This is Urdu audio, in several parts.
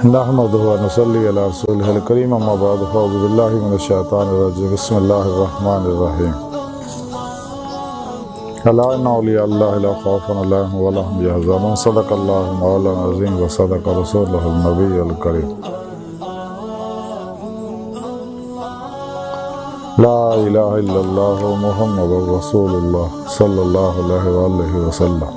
نحمده ونصلي على رسوله الكريم اما بعد فاعوذ بالله من الشيطان الرجيم بسم الله الرحمن الرحيم الا ان اولیاء الله لا خوف عليهم ولا هم يحزنون صدق الله مولانا العظيم وصدق رسوله النبي الكريم لا اله الا الله محمد رسول الله صلى الله عليه وآله وسلم۔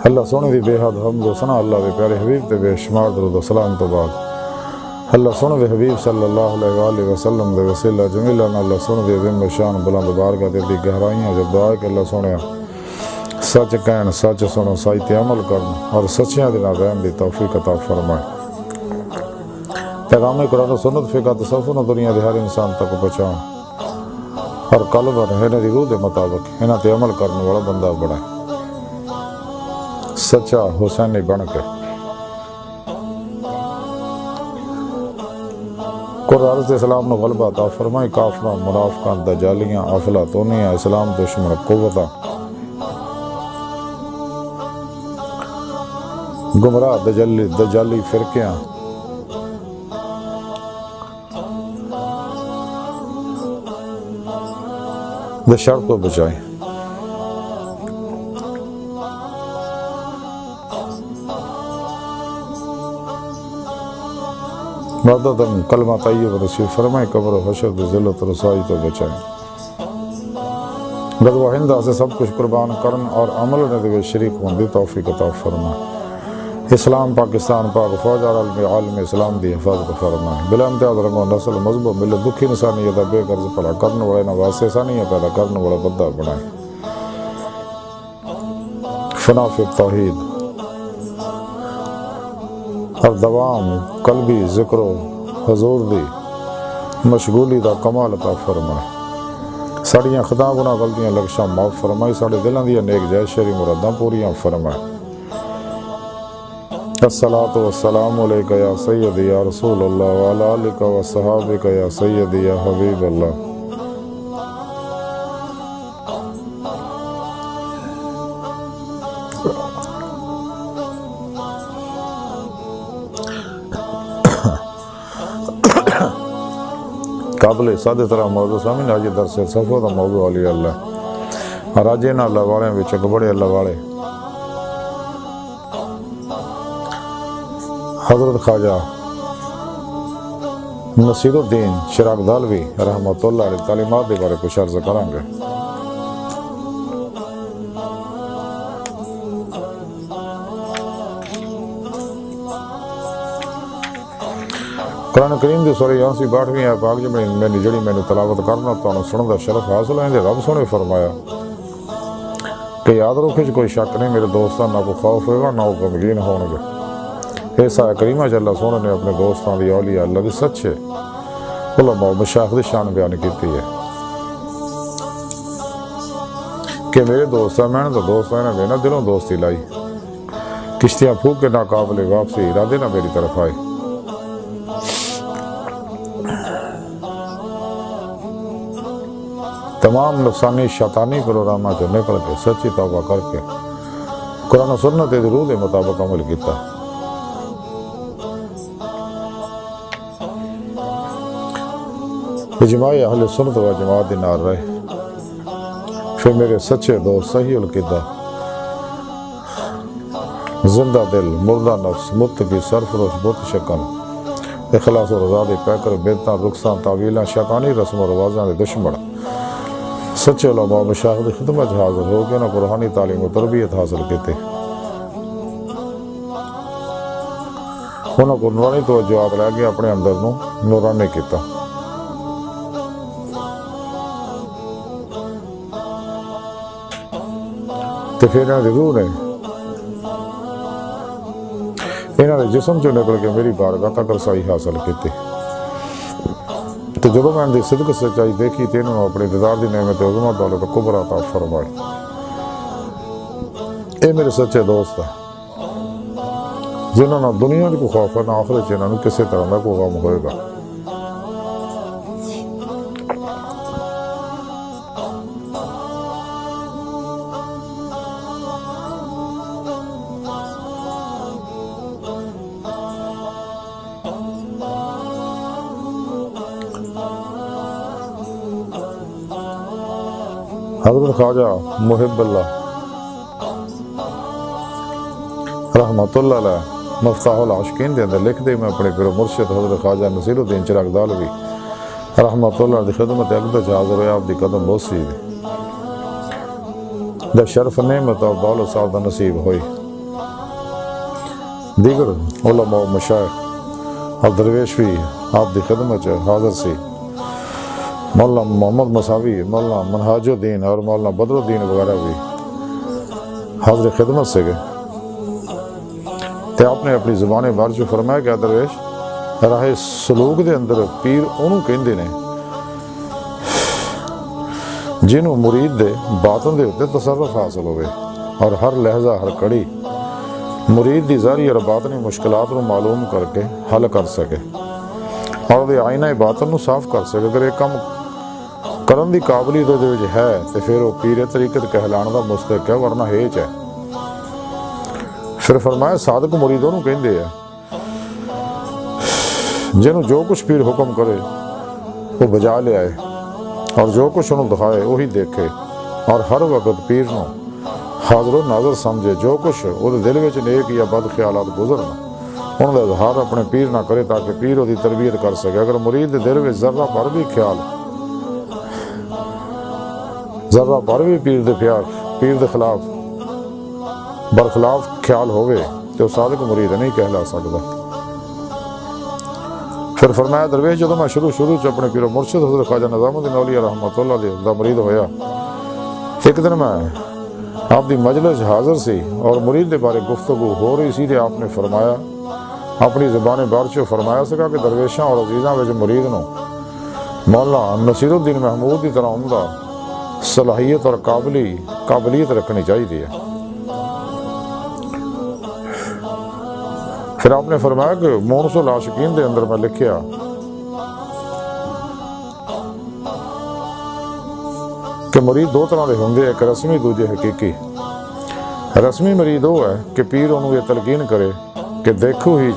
اللہ سونے دی بے حد حمد و ثنا اللہ دے پیارے حبیب تے بے شمار درود و سلام تو بعد اللہ سونے دے حبیب صلی اللہ علیہ وآلہ وسلم دے وسیلہ جمیلہ اللہ سونے دے عظیم شان بلند بارگاہ دے دی گہرائیاں جب دعا کہ اللہ سونے سچ کہن سچ سنو سائت عمل کرن اور سچیاں دے نال رہن دی توفیق عطا فرمائے۔ پیغام قرآن و سنت فقہ تصوف و دنیا دے ہر انسان تک پہنچان اور قلب اور ہنے دی روح دے مطابق ہنا تے عمل کرنے والا بندہ بڑھائے سچا حسینی بن کے۔ قرآن اسلام نے غلبہ عطا فرمائی کافروں منافقان دجالیاں افلاطونیاں اسلام دشمن قوتاں گمراہ دجالی فرقیاں دے شر کو بچائیں۔ مددن کلمہ طیب رسول فرمائے قبر و حشر دے ذلت و رسوائی تو بچائیں۔ غزوہ ہندہ سے سب کچھ قربان کرن اور عمل نے دے شریک ہوندی توفیق عطا فرمائے۔ اسلام پاکستان پاک فوج اور عالم اسلام دی حفاظت فرمائے۔ بلا امتیاز رنگوں نسل مذہب و ملت دکھی انسانیت بے غرض پڑا کرنے والے نواسے ثانیہ پیدا کرنے والا بدہ بنائے۔ فنا فی التوحید اور دوام قلبی ذکر و حضور دی مشغولی دا کمال عطا فرمائے۔ ساڑیاں خطا گناہ غلطیاں لغشاں معاف فرمائی، ساڑے دلوں دیاں نیک جائز شری مراداں پوریاں فرمائے۔ الصلاۃ والسلام علیکہ یا سیدی یا رسول اللہ وعلی آلک و صحابک یا سیدی یا حبیب اللہ۔ قابل سادہ طرح موضوع سامنے آج درس صفحہ دا موضوع علی اللہ اور آج انہاں اللہ والے وچ بڑے اللہ والے حضرت خواجہ نصیر الدین شراق دالوی رحمۃ اللہ علیہ تعلیمات دے بارے کچھ عرض کریں گے۔ قرآن کریم دی سورہ یاسین 62ویں ہے پاک جی میں جڑی میں تلاوت کرنا تو سنن دا شرف حاصل ہے۔ رب سونے فرمایا کہ یاد رکھو کوئی شک نہیں میرے دوستان نہ کو خوف ہوگا نہ وہ غمگین ہون گے۔ ایسا کریمہ جل اللہ سونے نے اپنے دوستان دی اولیاء اللہ دی سچے علماء و مشایخ دی شان بیان کیتی ہے کہ میرے دوستان میں نے تو دوستان نے نہ دلوں دوستی لائی، کشتیاں پھوک کے ناقابل واپسی ارادے نہ میری طرف آئے۔ تمام نفسانی شیطانی پروگرامات سے نکل کے سچی توبہ کر کے قرآن و سنت دی روح دے مطابق عمل کیتا۔ اجماع اہل سنت و جماعت دی نال رہے، پھر میرے سچے دوست صحیح القدہ زندہ دل مردہ نفس متقی سرفروش بت شکن اخلاص و رضا دے پیکر بیدتاں رخصاں تعویلاں شیطانی رسم و رواجاں دے دشمن سچے علماء و مشایخ دی خدمت حاضر ہو کے انہاں کو روحانی تعلیم و تربیت حاصل کیتے، انہاں کو نورانی توجہات لے کے اپنے اندر نو نورانی کیتا۔ تے پھر انہاں دی روح نے انہاں دے جسم چوں نکل کے میری بارگاہ تک رسائی حاصل کیتی۔ تو جب میں نے صدق سچائی دیکھی تو انہوں نے اپنے دیدار دی نعمت عظمت دولت کبرا عطا فرمائی۔ اے میرے سچے دوست ہیں جنہوں نے دنیا کو خوف ہے نہ آخرت انہوں نے کسی طرح نہ کوئی غم ہوئے گا۔ حضرت خواجہ محب اللہ رحمۃ اللہ علیہ مفتاح العاشقین دے اندر لکھ دے، میں اپنے پیر مرشد حضرت خواجہ نصیر الدین چراغ دالوی رحمۃ اللہ دی خدمت اقدس حاضر ہویا، آپ دی قدم بوسی دا شرف نعمت اور دولت صاحب دا نصیب ہوئی۔ دیگر علماء و مشائخ اور درویش بھی آپ دی خدمت حاضر سی، مولانا محمد مساوی، مولانا منہاج الدین اور مولانا بدر الدین وغیرہ بھی حاضر خدمت سے گئے۔ تے آپ نے اپنی زبان بارش فرمایا کہ درویش راہ سلوک دے اندر پیر انہوں کہندے نے جنہوں مرید دے باطن دے ہوتے تصرف حاصل ہوئے اور ہر لہجہ ہر کڑی مرید دی ظاہری اور باطنی مشکلات کو معلوم کر کے حل کر سکے اور دے آئینہ باطن نو صاف کر سکے۔ اگر ایک کم کرن دی قابلیت دے وچ ہے تے پھر وہ پیر طریقت کہلان دا مستحق ہے، ورنہ ہیچ ہے۔ پھر فرمایا صادق مرید انہوں کہندے ہیں جنہوں جو کچھ پیر حکم کرے وہ بجا لے آئے اور جو کچھ انہوں دکھائے وہی دیکھے اور ہر وقت پیر نو حاضر و ناظر سمجھے، جو کچھ وہ دل وچ نیک یا بد خیالات گزرن انہوں دا اظہار اپنے پیر نہ کرے تاکہ پیر وہ دی تربیت کر سکے۔ اگر مرید دے دل وچ ذرہ پر بھی خیال ذرہ پر بھی پیر دے خلاف برخلاف خیال ہوئے تو صادق مرید نہیں کہلا سکتا۔ پھر فرمایا درویش جدو میں شروع اپنے پیر و مرشد حضرت خواجہ نظام الدین اولیاء رحمۃ اللہ علیہ دا مرید ہویا، ایک دن میں آپ دی مجلس حاضر سی اور مرید دے بارے گفتگو ہو رہی سی، آپ نے فرمایا اپنی زبان بارچو فرمایا سکا کہ درویشاں اور عزیزاں وچ مرید نو مولانا نصیر الدین محمود دی طرح عمدہ صلاحیت اور قابلیت رکھنی چاہیے۔ پھر آپ نے فرمایا کہ مونس العاشقین دے اندر میں لکھیا کہ مرید دو طرح دے ہوندے، ایک رسمی دوجے حقیقی۔ رسمی مرید وہ ہے کہ پیر انہوں یہ تلقین کرے کہ دیکھو ہی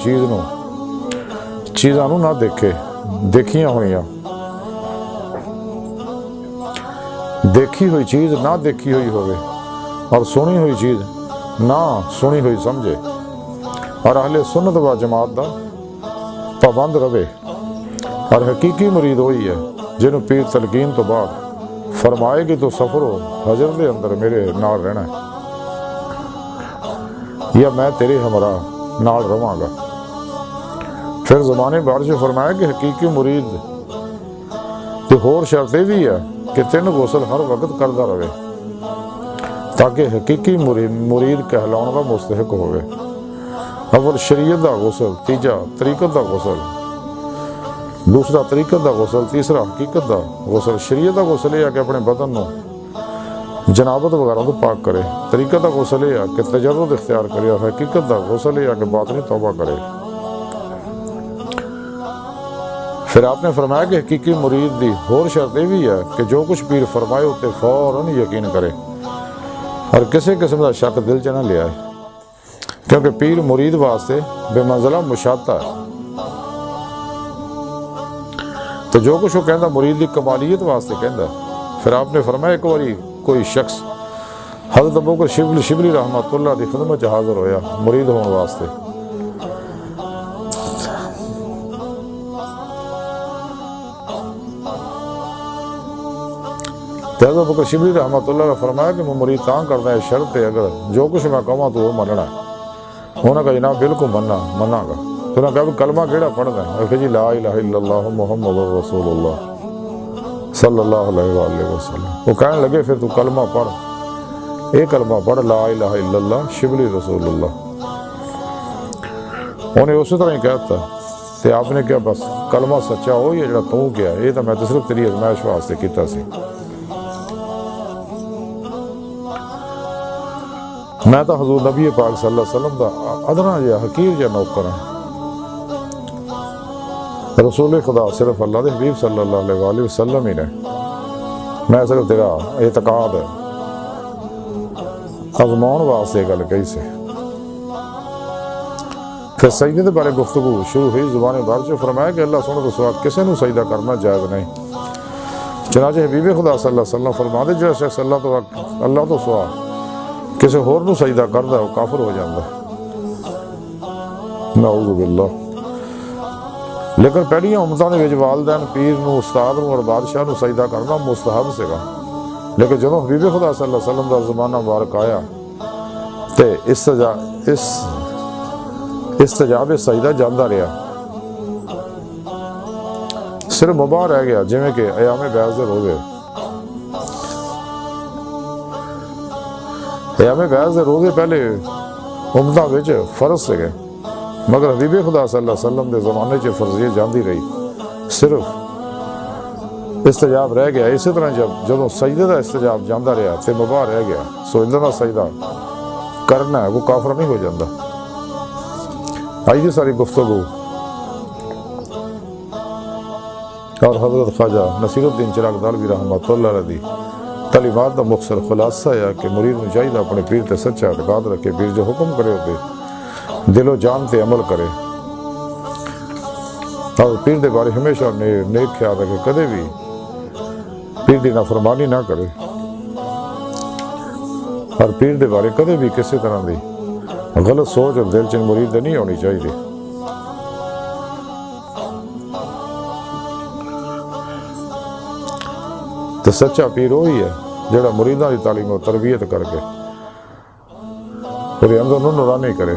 چیزاں نہ دیکھے، دیکھیاں ہوئیاں، دیکھی ہوئی چیز نہ دیکھی ہوئی ہوئے اور سنی ہوئی چیز نہ سنی ہوئی سمجھے اور اہل سنت و جماعت دا پابند رہے۔ اور حقیقی مرید وہی ہے جنہوں پیر تلقین تو بعد فرمائے گی تو سفر و حجر دے اندر میرے نال رہنا ہے یا میں تیرے ہمراہ نال رواں گا۔ پھر زمانے بارش فرمایا کہ حقیقی مرید تے ہور شرط بھی ہے کہ 3 غسل ہر وقت کردہ رہے تاکہ حقیقی مرید کہلاؤں کا مستحق ہوئے۔ اول شریعت دا غسل، تیجا طریقت دا غسل، دوسرا طریقت دا غسل، تیسرا حقیقت دا غسل۔ شریعت دا غسل یہ ہے کہ اپنے بدن نو جنابت وغیرہ تو پاک کرے، طریقت دا غسل یہ ہے کہ تجرد اختیار کرے، اور حقیقت دا غسل یہ ہے کہ باطنی توبہ کرے۔ پھر آپ نے فرمایا کہ حقیقی مرید دی اور شرط یہ بھی ہے کہ جو کچھ پیر فرمائے ہوتے فوراً یقین کرے اور کسی قسم کا شک دل چ نہ لے آئے، کیونکہ پیر مرید واسطے بے منزلہ مشاہدہ ہے۔ تو جو کچھ وہ کہندا مرید دی کمالیت واسطے کہندا۔ پھر آپ نے فرمایا ایک باری کوئی شخص حضرت ابوبکر شبلی رحمۃ اللہ دی خدمت حاضر ہویا مرید ہون واسطے۔ حضرت ابوبکر شبلی رحمۃ اللہ نے فرمایا کہ میں مرید تاں کرنا ہے، شرط ہے اگر جو کچھ میں کہوں تو وہ مننا ہے۔ انہوں نے کہا جناب بالکل منا گا۔ تو انہوں نے کہا کلمہ کیڑا پڑھنا ہے؟ اور کہ جی لا الہ الا اللہ محمد رسول اللہ صلی اللہ علیہ وآلہ وسلم۔ وہ کہنے لگے پھر تو کلمہ پڑھ، ایک کلمہ پڑھ لا الہ الا اللہ شبلی رسول اللہ۔ انہیں اسی طرح ہی کہتا کہ آپ نے کیا بس کلمہ سچا ہو یا جڑا تو کیا، یہ تو میں تو صرف تیری ازمائش واسطے کیتا سی۔ میں تو حضور نبی پاک صلی اللہ علیہ وسلم دا ادنا جا حقیر جا نوکر ہیں۔ رسول خدا صرف اللہ دے حبیب صلی اللہ علیہ وآلہ وسلم ہی نے، میں صرف تیرا اعتقاد ہے آزماؤن واسطے گل کہی سے۔ پھر سجدے دے بارے گفتگو شروع ہوئی، زبان بارچ فرمایا کہ اللہ سنے تو سوا کسے نو سجدہ کرنا جائز نہیں، چنانچہ حبیب خدا صلی اللہ علیہ وسلم فرماتے جو شخص اللہ تو سوا کسی ہور نو سجدہ کردا وہ کافر ہو جاتا ہے، نعوذ باللہ۔ لیکن پہلیاں امتاں دے وچ والدین، پیر نو، استاد نو اور بادشاہ نو سجدہ کرنا مستحب سیگا، لیکن جدوں حبیب خدا صلی اللہ علیہ وسلم دا زمانہ مبارک آیا تے استجاب سجدہ جاندا رہا، صرف مباح رہ گیا جویں کہ ایام بیعض دے روزے۔ ایام بیعض دے روزے پہلے امتاں وچ فرض سگے، مگر حبیب خدا صلی اللہ علیہ وسلم دے زمانے چ فرضیت جاندی رہی، صرف استجاب رہ گیا۔ اسی طرح جدوں سجدے دا استجاب جاندا رہا تے مباح رہ گیا، سو اندر دا سجدہ کرنا ہے وہ کافر نہیں ہو جاتا۔ آئی جی ساری گفتگو اور حضرت خواجہ نصیر الدین چراغ دالوی رحمۃ اللہ علیہ تعلیمات دا مختصر خلاصہ ہے کہ مرید نو چاہیے اپنے پیر تے سچا اعتقاد رکھے، پیر جو حکم کرے ہوتے دل و جان تے عمل کرے، اور پیر دے بارے ہمیشہ نیک خیال رکھے، کدے بھی پیر دی نافرمانی نہ کرے، اور پیر دے بارے کدے بھی کسی طرح دی غلط سوچ اور دل چ مرید نہیں ہونی چاہیے۔ تو سچا پیر وہی ہے جڑا مریداں دی تعلیم و تربیت کر کے پورے اندر نو نورانی کرے،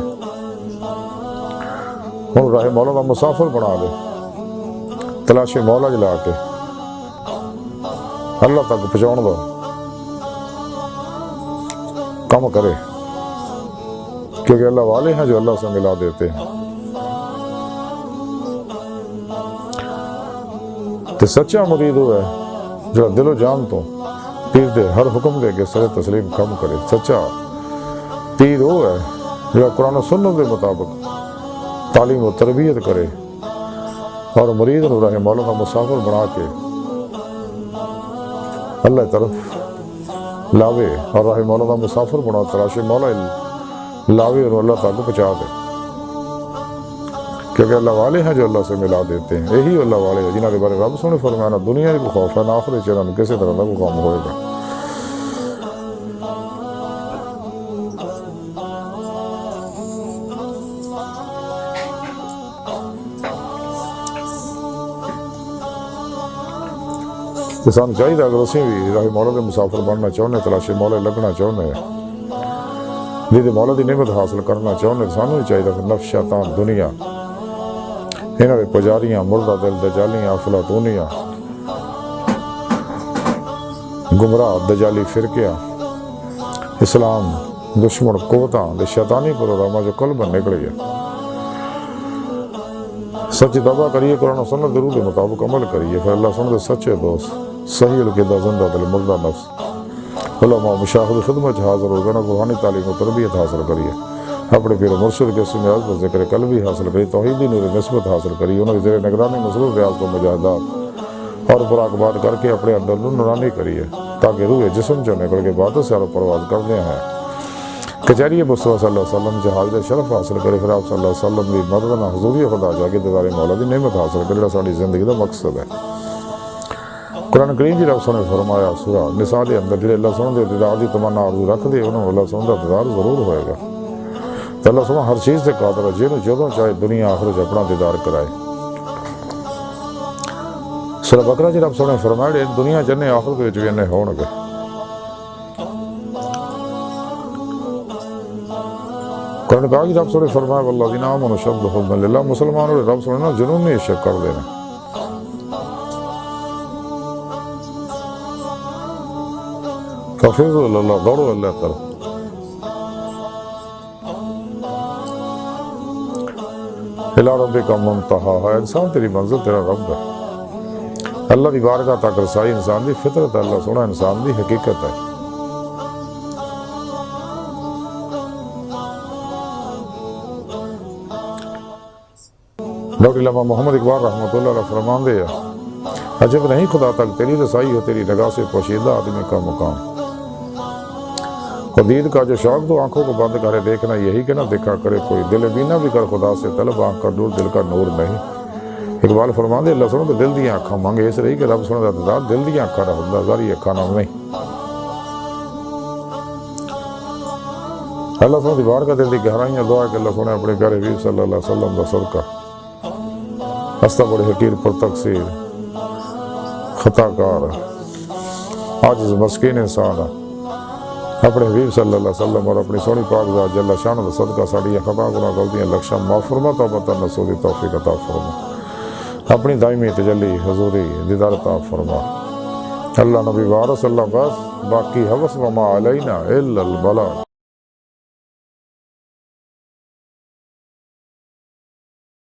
ہن راہ مولا دا مسافر بنا دے، تلاش مولا جلا کے اللہ تک پہنچاؤن دا کام کرے، کیونکہ اللہ والے ہیں جو اللہ سے ملا دیتے ہیں۔ تو سچا مرید وہ ہے جو دل و جان تو پیر دے ہر حکم دے کے سر تسلیم کم کرے۔ سچا پیر وہ ہے جو قرآن و سنت کے مطابق تعلیم و تربیت کرے اور مرید نو راہ مولا کا مسافر بنا کے اللہ طرف لاوے، اور راہ مولا کا مسافر بنا تلاش مولا لاوے اور اللہ تک پہنچا دے، کیونکہ اللہ والے ہیں جو اللہ سے ملا دیتے ہیں۔ یہی اللہ والے ہیں جنہوں کے بارے رب سونے فرمایا نہ دنیا کو خوف ہے نہ آخرت چ انہاں کسی طرح کا کوئی کام ہوئے گا۔ سانو چاہیے اگر اسی بھی راہ مولا کے مسافر بننا چاہنے، تلاش مولا لگنا چاہنے، جی مولا دی نعمت حاصل کرنا چاہنے، سانو بھی چاہیے کہ نفس، شیطان، دنیا، انہاں دے پجاریاں، مردہ دل دجالیاں، افلاطونیاں، گمراہ دجالی فرقیاں، اسلام دشمن قوتاں دے شیطانی پروگراماں جو قلب نکلی ہے، سچی توبہ کریے، قرآن و سنت درود کے مطابق عمل کریے، پھر اللہ سنت سچے دوست، صحیح القدہ زندہ دل مردہ نفس، علماء مشاہد خدمت حاضر ہو گنا، روحانی تعلیم و تربیت حاصل کریے، اپنے پیر مرشد کے اسم اعظم پر ذکر قلبی حاصل کری، توحیدی نور نسبت حاصل کری، انہوں کے زیر نگرانی مصروف ریاض و مجاہدات اور مراقبات کر کے اپنے اندر نورانی کریے، تاکہ روح جسم جو نکل کے باتوں سے اور پرواز کرنے ہیں کچہری مصطفیٰ صلی اللہ علیہ وسلم سے حاضر شرف حاصل کرے، پھر آپ صلی اللہ علیہ وسلم کی مدد نہ حضوری خدا جا کے دیدار مولا دی نعمت حاصل کرے، جڑا ساری زندگی دا مقصد ہے۔ قرآن کریم جی رب نے فرمایا سورہ نساء دے اندر جڑے اللہ سبحانہ دے دیدار دی تمنا آرزو رکھ دے انہوں اللہ سبحانہ دا دیدار ضرور ہوئے گا۔ تو اللہ سبحانہ ہر چیز سے قادر ہے، جنہوں جدوں چاہے دنیا آخرت اپنا دیدار کرائے۔ سورہ بقرہ جی رب نے فرمایا دنیا جنہیں آخرت وچ بھی انہیں ہون گے۔ قرآن پاک جی رب نے فرمایا والذین آمنوا اشد حبا للہ، مسلمانوں نے رب نے جنونی عشق کر دینا۔ ففروا الی اللہ، دوڑو اللہ طرف۔ الی ربک منتہاہا، انسان تیری منزل تیرا رب ہے۔ اللہ دی بارگاہ تک رسائی انسان دی فطرت ہے، اللہ سونا انسان دی حقیقت ہے۔ ڈاکٹر علامہ محمد اقبال رحمۃ اللہ علیہ فرمان دے عجب نہیں خدا تک تیری رسائی ہو، تیری نگاہ سے پوشیدہ آدمی کا مقام۔ اور دید کا جو شوق تو آنکھوں کو بند کرے دیکھنا، یہی کہ نہ دیکھا کرے کوئی، دل بینا بھی کر خدا سے طلب، آنکھ کا دور دل کا نور نہیں۔ اقبال فرماندے اللہ سنو کہ دل دیاں اکھاں مانگے اس رہی کہ رب سنو دا ذات دل دیاں اکھاں نہ ہوندا ظاہری اکھاں نہ نہیں اللہ سنو دی بارگاہ دل دی گہرائیاں دعا کہ اللہ سنے اپنے پیارے حبیب صلی اللہ علیہ وسلم دا صدقہ ہستہ بڑے حقیر پر تقصیر خطا کار عاجز مسکین انسان اپنے حبیب صلی اللہ علیہ وسلم اور اپنی سونی پاک ذات جل شانہ دا صدقہ ساڑی خطا گناہ غلطیاں لکشم معاف فرما توبہ نصوح توفیق عطا فرما اپنی دائمی تجلی حضوری دیدار عطا فرما اللہ نبی وارث اللہ بس باقی حوث وما علینا الا البلاغ